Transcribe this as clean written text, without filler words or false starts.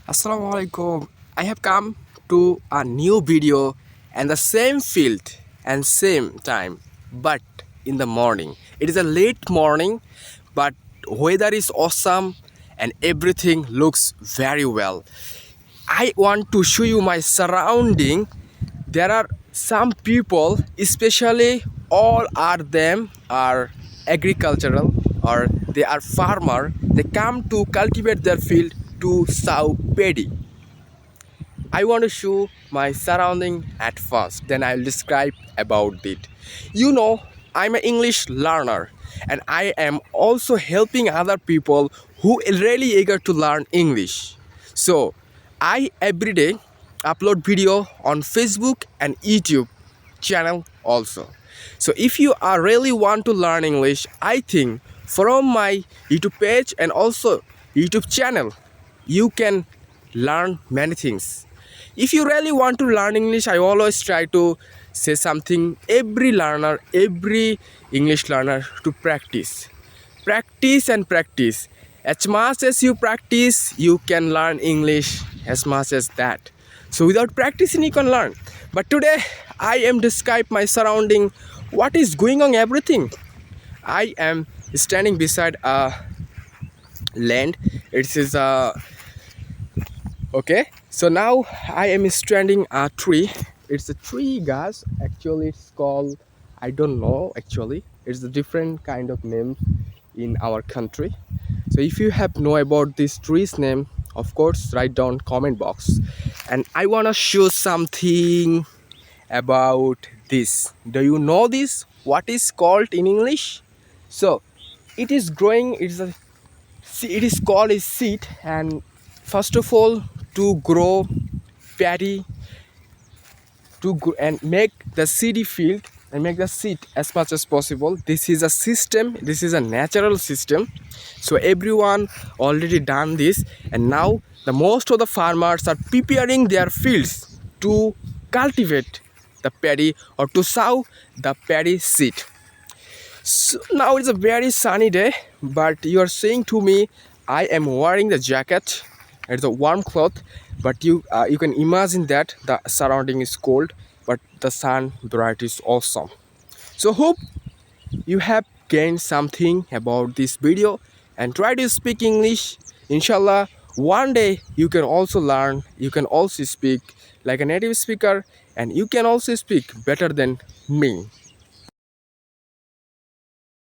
Assalamualaikum. I have come to a new video and the same field and same time, but in the morning. It is a late morning, but weather is awesome and everything looks very well. I want to show you my surrounding. There are some people, especially all are them are agricultural or they are farmer. They come to cultivate their field to sow paddy. I want to show my surrounding at first, then I'll describe about it. I'm an English learner and I am also helping other people who are really eager to learn English. So I every day upload video on Facebook and YouTube channel also. So if you are really want to learn English, I think from my YouTube page and also YouTube channel, you can learn many things. If you really want to learn English, I always try to say something every English learner to practice. Practice and practice. As much as you practice, you can learn English as much as that. So without practicing, you can learn. But today, I am describe my surrounding, what is going on, everything. I am standing beside a land. It is a okay. So now I am standing a tree. It's a tree, guys. Actually, it's called, I don't know. Actually, it's a different kind of name in our country. So if you have know about this tree's name, of course, write down comment box. And I wanna show something about this. Do you know this? What is called in English? So it is growing. It is called a seed. And first of all, to grow paddy, and make the seedy field and make the seed as much as possible. This is a system. This is a natural system. So everyone already done this, and now the most of the farmers are preparing their fields to cultivate the paddy or to sow the paddy seed. So now it's a very sunny day, but you are saying to me, I am wearing the jacket. It's a warm cloth, but you can imagine that the surrounding is cold, but the sun bright is awesome. So hope you have gained something about this video and try to speak English. Inshallah, one day you can also learn. You can also speak like a native speaker, and you can also speak better than me.